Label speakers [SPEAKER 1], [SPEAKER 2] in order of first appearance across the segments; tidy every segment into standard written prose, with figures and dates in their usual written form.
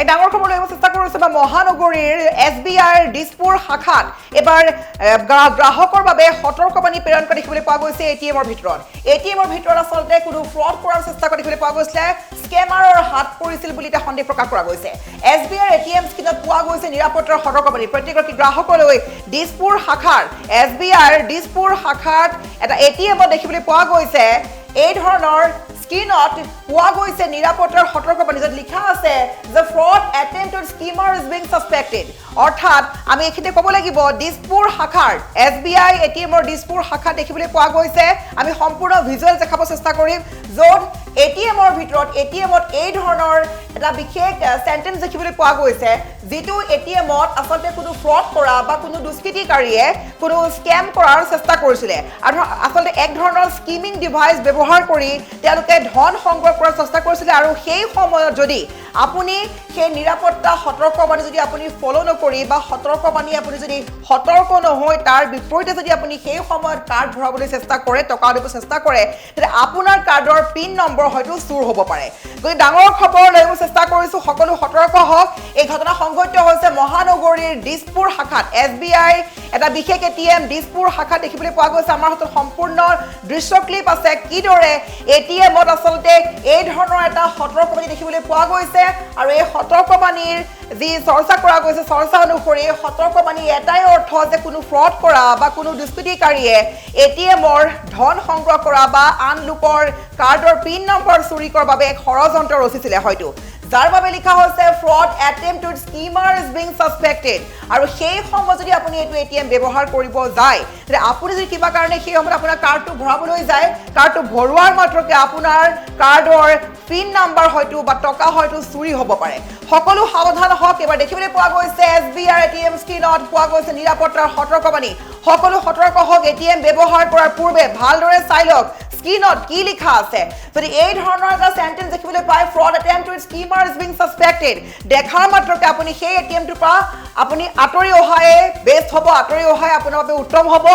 [SPEAKER 1] এক ডাঙৰ খবৰ লৈ চেষ্টা কৰিছো বা মহানগৰীৰ SBI দিছপুৰ শাখাত এবাৰ গ্ৰাহকৰ বাবে সতৰ্কবাণী প্ৰেৰণ কৰা দেখিবলৈ পোৱা গৈছে এটিএমৰ ভিতৰত আচলতে কোনো ফ্ৰড কৰাৰ চেষ্টা কৰা দেখিবলৈ পোৱা গৈছে স্কেমাৰৰ হাত পৰিছিল বুলি এটা সন্দেহ প্ৰকাশ কৰা গৈছে SBI এটিএম স্ক্ৰীনত পোৱা গৈছে নিৰাপত্তাৰ সতৰ্কবাণী প্ৰত্যেকগৰাকী গ্ৰাহকলৈ দিছপুৰ শাখাৰ SBI দিছপুৰ শাখাত এটা এটিএমত দেখিবলৈ পোৱা গৈছে এই ধৰণৰ স্ক্ৰীনত পোৱা গৈছে নিৰাপত্তাৰ সতৰ্কবাণী য'ত লিখা আছে যে fraud attempted স্কিমাৰ is being suspected অৰ্থাৎ আমি এখিতে ক'ব লাগিব দিছপুৰ শাখাৰ SBI এটিএমৰ দিছপুৰ শাখা দেখিবলৈ পোৱা গৈছে আমি সম্পূৰ্ণ ভিজুৱেল দেখাব চেষ্টা কৰিম য'ত এটিএমৰ ভিতৰত এটিএমত এই ধৰণৰ এটা বিশেষ সেন্টেন্স দেখিবলৈ পোৱা গৈছে যেটো এটিএমত আচলতে কোনো ফ্ৰড কৰা বা কোনো দুষ্কৃতিকাৰীয়ে কোনো স্কেম কৰাৰ চেষ্টা কৰিছিলে আৰু আচলতে এক ধৰণৰ স্কিমিং ডিভাইস ব্যৱহাৰ কৰি তেওঁলোকে ধন সংগ্ৰহ কৰাৰ চেষ্টা কৰিছিলে আৰু সেই সময়ত যদি আপুনি সেই নিৰাপত্তা সতৰ্কবাণী যদি আপুনি ফলো নকৰি বা সতৰ্কবাণী আপুনি যদি সতৰ্ক নহয় তাৰ বিপৰীতে যদি আপুনি সেই সময়ত কাৰ্ড ভৰাবলৈ চেষ্টা কৰে টকা দিব চেষ্টা কৰে তেতিয়া আপোনাৰ কাৰ্ডৰ পিন নম্বৰ হয়তো চুৰ হ'ব পাৰে গৈ ডাঙৰ খবৰ লৈ চেষ্টা কৰিছো সকলো সতৰ্ক হওক এই ঘটনা সংঘটিত হৈছে মহানগৰীৰ দিছপুৰ শাখাত SBI এটা বিশেষ এটিএম দিছপুৰ শাখা দেখিবলৈ পোৱা গৈছে আমাৰ হাতত সম্পূৰ্ণ দৃশ্য ক্লিপ আছে কিদৰে এটিএমত আচলতে এই ধৰণৰ এটা সতৰ্কবাণী দেখিবলৈ পোৱা গৈছে আৰু এই সতৰ্কবাণীৰ যি চৰ্চা কৰা গৈছে চৰ্চা অনুসৰি সতৰ্কবাণী এটাই অৰ্থ যে কোনো ফ্ৰড কৰা বা কোনো দুষ্কৃতিকাৰীয়ে এটিএমৰ ধন সংগ্ৰহ কৰা বা আন লোকৰ কাৰ্ডৰ পিন নম্বৰ চুৰি কৰাৰ বাবে এক ষড়যন্ত্ৰ ৰচিছিলে হয়তো যাৰ বাবে লিখা হৈছে fraud attempted স্কিমাৰ is being suspected আৰু সেই সময় যদি আপুনি এটো এটিএম ব্যৱহাৰ কৰিব যায় তে আপুনি যদি কিবা কাৰণে সেই সময় আপোনাৰ কাৰ্ডটো ভৰাবলৈ যায় কাৰ্ডটো ভৰোৱাৰ মাত্ৰকে আপোনাৰ কাৰ্ডৰ পিন নম্বৰ হয়তো বা টকা হয়তো চুৰি হ'ব পাৰে সকলো সাৱধান হওক এবাৰ দেখিবলৈ পোৱা গৈছে SBI এটিএম স্ক্ৰীনত পোৱা গৈছে নিৰাপত্তাৰ সতৰ্কবাণী সকলো সতৰ্ক হওক এটিএম ব্যৱহাৰ কৰাৰ পূৰ্বে ভালদৰে চাই লওক স্ক্ৰীনত কি লিখা আছে যদি এই ধৰণৰ এটা সেন্টেন্স দেখিবলৈ পায় fraud attempted স্কিমাৰ is being suspected দেখাৰ মাত্ৰকে আপুনি সেই এটিএমটোৰ পৰা আপুনি আঁতৰি অহাই বেষ্ট হ'ব আঁতৰি অহাই আপোনাৰ বাবে উত্তম হ'ব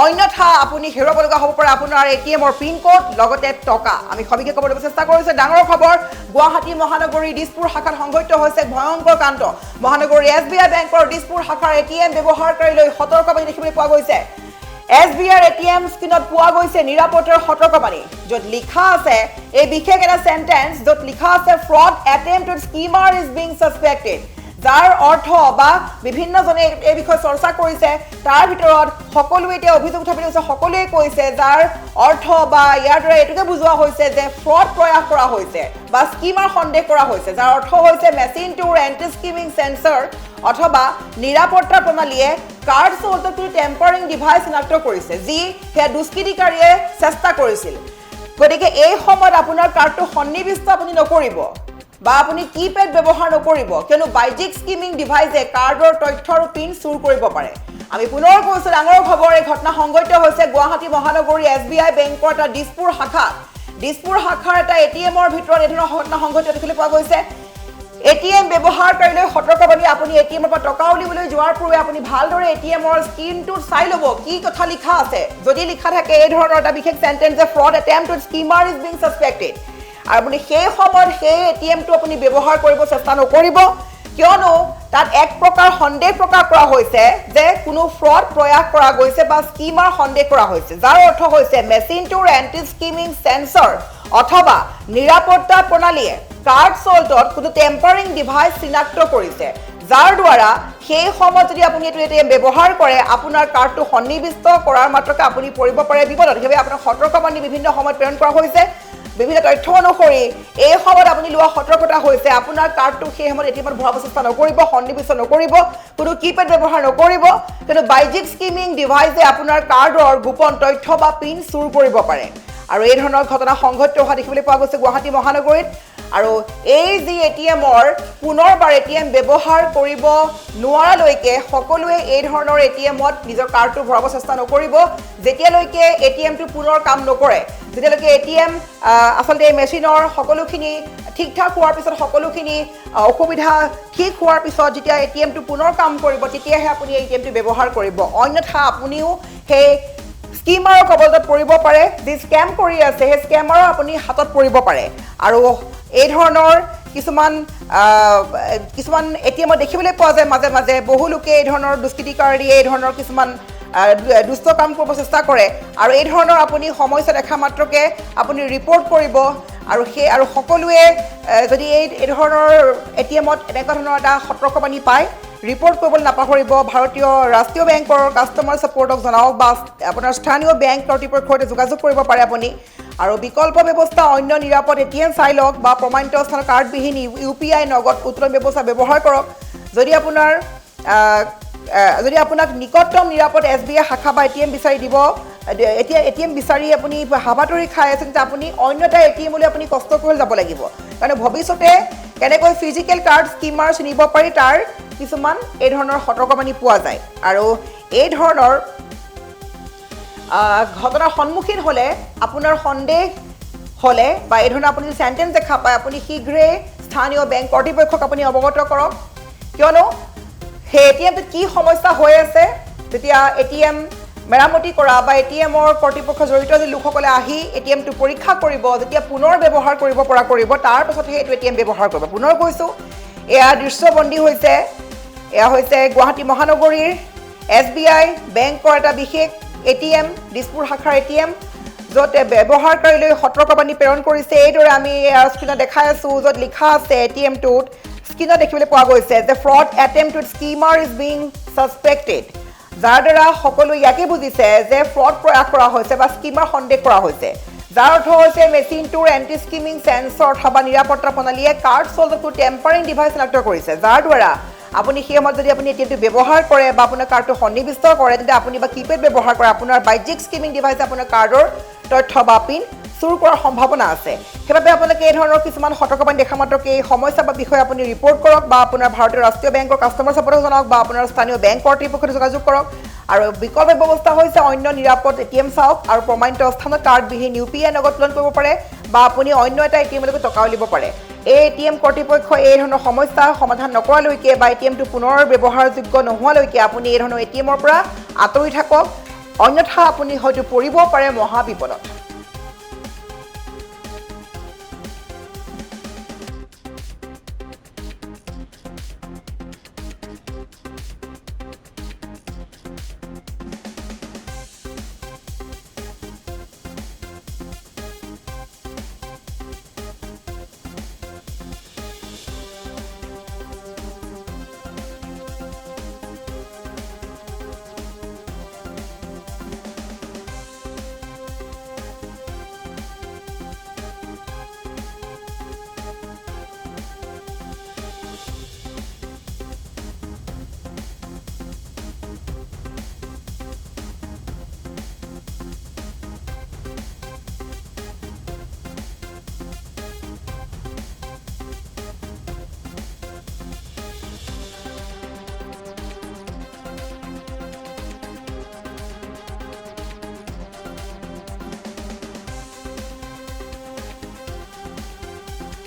[SPEAKER 1] অন্যথা আপুনি হেৰুৱাব লগা হ'ব পাৰে আপোনাৰ এটিএমৰ পিন কোড লগতে টকা আমি সবিকে ক'বলৈ চেষ্টা কৰিছো ডাঙৰ খবৰ গুৱাহাটী মহানগৰী দিছপুৰ শাখাত সংঘটিত হৈছে ভয়ংকৰ কাণ্ড মহানগৰী SBI বেংকৰ দিছপুৰ শাখাৰ এটিএম ব্যৱহাৰকাৰীলৈ সতৰ্কবাণী দেখিবলৈ পোৱা গৈছে SBI এটিএম স্ক্ৰীনত পোৱা গৈছে নিৰাপত্তাৰ সতৰ্কবাণী য'ত লিখা আছে এই বিশেষ এটা সেন্টেন্স য'ত লিখা আছে fraud attempted স্কিমাৰ is being suspected যাৰ অৰ্থ বা বিভিন্ন জনে এই বিষয়ে চৰ্চা কৰিছে তাৰ ভিতৰত সকলোৱে এতিয়া অভিযোগ উত্থাপিত হৈছে সকলোৱে কৈছে যাৰ অৰ্থ বা ইয়াৰ দ্বাৰা এটোকে বুজোৱা হৈছে যে ফ্ৰড প্ৰয়াস কৰা হৈছে বা স্কিমাৰ সন্দেহ কৰা হৈছে যাৰ অৰ্থ হৈছে মেচিন টু এন্টি স্কিমিং সেন্সৰ অথবা নিৰাপত্তা প্ৰণালীয়ে কাৰ্ড সোল্ডটো টেম্পাৰিং ডিভাইস চিনাক্ত কৰিছে যি হেয়া দুষ্কৃতিকাৰীয়ে চেষ্টা কৰিছিল গতিকে এই সময়ত আপোনাৰ কাৰ্ডটো সন্নিবিষ্ট আপুনি নকৰিব বা আপুনি কিপ্যাড ব্যৱহাৰ নকৰিব কিয়নো বাইজিক স্কিমিং ডিভাইসে কাৰ্ডৰ তথ্য আৰু পিন চুৰ কৰিব পাৰে আমি পুনৰ কৈছো ডাঙৰ খবৰ এই ঘটনা সংঘটিত হৈছে গুৱাহাটী মহানগৰী SBI বেংকৰ এটা দিছপুৰ শাখাৰ এটা এটিএমৰ ভিতৰত এই ধৰণৰ ঘটনা সংঘটিত দেখিবলৈ পোৱা গৈছে এটিএম ব্যৱহাৰকাৰীলৈ সতৰ্কবাণী আপুনি এটিএমৰ পৰা টকা উলিয়াবলৈ যোৱাৰ পূৰ্বে আপুনি ভালদৰে এটিএমৰ স্ক্ৰীনটো চাই ল'ব কি কথা লিখা আছে যদি লিখা থাকে এই ধৰণৰ এটা বিশেষ সেন্টেন্স যে fraud attempted স্কিমাৰ is being suspected আৰু আপুনি সেই সময়ত সেই এটিএমটো আপুনি ব্যৱহাৰ কৰিব চেষ্টা নকৰিব কিয়নো তাত এক প্ৰকাৰ সন্দেহ প্ৰকাশ কৰা হৈছে যে কোনো ফ্ৰড প্ৰয়াস কৰা গৈছে বা স্কিমাৰ সন্দেহ কৰা হৈছে যাৰ অৰ্থ হৈছে মেচিন টু এন্টি স্কিমিং সেন্সৰ অথবা নিৰাপত্তা প্ৰণালীয়ে কাৰ্ড সোল্ডত কোনো টেম্পাৰিং ডিভাইস চিনাক্ত কৰিছে যাৰ দ্বাৰা সেই সময়ত যদি আপুনি এটো এটিএম ব্যৱহাৰ কৰে আপোনাৰ কাৰ্ডটো সন্নিবিষ্ট কৰাৰ মাত্ৰকে আপুনি পৰিব পাৰে বিপদত সেইবাবে আপোনাৰ সতৰ্কবাণী বিভিন্ন সময়ত প্ৰেৰণ কৰা হৈছে বিভিন্ন তথ্য অনুসৰি এই সময়ত আপুনি লোৱা সতৰ্কতা হৈছে আপোনাৰ কাৰ্ডটো সেই সময়ত এটিএমত ভৰাব চেষ্টা নকৰিব সন্নিবিষ্ট নকৰিব কোনো কিপ্যাড ব্যৱহাৰ নকৰিব কিন্তু বাইজিক স্কিমিং ডিভাইসে আপোনাৰ কাৰ্ডৰ গোপন তথ্য বা পিন চুৰ কৰিব পাৰে আৰু এই ধৰণৰ ঘটনা সংঘটিত হোৱা দেখিবলৈ পোৱা গৈছে গুৱাহাটী মহানগৰীত আৰু এই যি এটিএমৰ পুনৰবাৰ এটিএম ব্যৱহাৰ কৰিব নোৱাৰালৈকে সকলোৱে এই ধৰণৰ এটিএমত নিজৰ কাৰ্ডটো ভৰাব চেষ্টা নকৰিব যেতিয়ালৈকে এটিএমটো পুনৰ কাম নকৰে যেতিয়ালৈকে এটিএম আচলতে এই মেচিনৰ সকলোখিনি ঠিক ঠাক হোৱাৰ পিছত সকলোখিনি অসুবিধা ঠিক হোৱাৰ পিছত যেতিয়া এটিএমটো পুনৰ কাম কৰিব তেতিয়াহে আপুনি এটিএমটো ব্যৱহাৰ কৰিব অন্যথা আপুনিও সেই স্কিমাৰৰ কবলত পৰিব পাৰে যি স্কেম কৰি আছে সেই স্কেমাৰৰ আপুনি হাতত পৰিব পাৰে আৰু এই ধৰণৰ কিছুমান এটিএমত দেখিবলৈ পোৱা যায় মাজে মাজে বহু লোকে এই ধৰণৰ দুষ্কৃতিকাৰী এই ধৰণৰ কিছুমান দুষ্ট কাম কৰিব চেষ্টা কৰে আৰু এই ধৰণৰ আপুনি সমস্যা দেখা মাত্ৰকে আপুনি ৰিপৰ্ট কৰিব আৰু সকলোৱে যদি এই ধৰণৰ এটিএমত এনেকুৱা ধৰণৰ এটা সতৰ্কবাণী পায় ৰিপৰ্ট কৰিবলৈ নাপাহৰিব ভাৰতীয় ৰাষ্ট্ৰীয় বেংকৰ কাষ্টমাৰ ছাপৰ্টক জনাওক বা আপোনাৰ স্থানীয় বেংক কৰ্তৃপক্ষৰ সৈতে যোগাযোগ কৰিব পাৰে আপুনি আৰু বিকল্প ব্যৱস্থা অন্য নিৰাপদ এটিএম চাই লওক বা প্ৰমাণিত স্থানৰ কাৰ্ডবিহীন UPI নগদ উত্তোলন ব্যৱস্থা ব্যৱহাৰ কৰক যদি আপোনাক নিকটতম নিৰাপদ SBI শাখা বা এটিএম বিচাৰি দিব এটিএম বিচাৰি আপুনি হাবাতৰি খাই আছে কিন্তু আপুনি অন্য এটা এটিএমলৈ আপুনি কষ্ট কৰি যাব লাগিব কাৰণ ভৱিষ্যতে কেনেকৈ ফিজিকেল কাৰ্ড স্কিমাৰ চিনিব পাৰি তাৰ কিছুমান এই ধৰণৰ সতৰ্কবাণী পোৱা যায় আৰু এই ধৰণৰ ঘটনাৰ সন্মুখীন হ'লে আপোনাৰ সন্দেহ হ'লে বা এই ধৰণৰ আপুনি চেণ্টেঞ্চ দেখা পায় আপুনি শীঘ্ৰে স্থানীয় বেংক কৰ্তৃপক্ষক আপুনি অৱগত কৰক কিয়নো সেই এটিএমটোত কি সমস্যা হৈ আছে যেতিয়া এটিএম মেৰামতি কৰা বা এটিএমৰ কৰ্তৃপক্ষ জড়িত যি লোকসকলে আহি এটিএমটো পৰীক্ষা কৰিব যেতিয়া পুনৰ ব্যৱহাৰ কৰিব পৰা কৰিব তাৰ পাছতহে এইটো এটিএম ব্যৱহাৰ কৰিব পুনৰ কৈছোঁ এয়া দৃশ্যবন্দী হৈছে এয়া হৈছে গুৱাহাটী মহানগৰীৰ SBI বেংকৰ এটা বিশেষ এটিএম দিছপুৰ শাখাৰ এটিএম য'ত ব্যৱহাৰকাৰীলৈ সতৰ্কবাণী প্ৰেৰণ কৰিছে এইদৰে আমি স্ক্ৰীণত দেখাই আছোঁ য'ত লিখা আছে এটিএমটোত স্ক্ৰীণত দেখিবলৈ পোৱা গৈছে যে fraud attempt with skimmer is being suspected যাৰ দ্বাৰা সকলো ইয়াকে বুজিছে যে ফ্ৰড প্ৰয়াস কৰা হৈছে বা স্কিমাৰ সন্দেহ কৰা হৈছে যাৰ অৰ্থ হৈছে মেচিনটোৰ এণ্টি স্কিমিং চেন্সৰ অথবা নিৰাপত্তা প্ৰণালীয়ে কাৰ্ড চল্ডটো টেম্পাৰিং ডিভাইচ চিনাক্ত কৰিছে যাৰ দ্বাৰা আপুনি সেই সময়ত যদি আপুনি এটিএমটো ব্যৱহাৰ কৰে বা আপোনাৰ কাৰ্ডটো সন্নিৱিষ্ট কৰে তেতিয়া আপুনি বা কিপেড ব্যৱহাৰ কৰে আপোনাৰ বাহ্যিক স্কিমিং ডিভাইচে আপোনাৰ কাৰ্ডৰ তথ্য বা পিন চুৰ কৰাৰ সম্ভাৱনা আছে সেইবাবে আপোনালোকে এই ধৰণৰ কিছুমান সতৰ্কবাণী দেখা মাত্ৰকে এই সমস্যা বা বিষয়ে আপুনি ৰিপৰ্ট কৰক বা আপোনাৰ ভাৰতীয় ৰাষ্ট্ৰীয় বেংকৰ কাষ্টমাৰ ছাপৰ্টক জনাওক বা আপোনাৰ স্থানীয় বেংক কৰ্তৃপক্ষৰ যোগাযোগ কৰক আৰু বিকল্প ব্যৱস্থা হৈছে অন্য নিৰাপদ এটিএম চাওক আৰু প্ৰমাণিত স্থানত কাৰ্ডবিহীন UPI নগদ উত্তোলন কৰিব পাৰে বা আপুনি অন্য এটা এটিএমলৈকে টকা উলিয়াব পাৰে এই এটিএম কৰ্তৃপক্ষই এই ধৰণৰ সমস্যা সমাধান নকৰালৈকে বা এটিএমটো পুনৰ ব্যৱহাৰযোগ্য নোহোৱালৈকে আপুনি এই ধৰণৰ এটিএমৰ পৰা আঁতৰি থাকক অন্যথা আপুনি হয়তো পৰিব পাৰে মহাবিপদত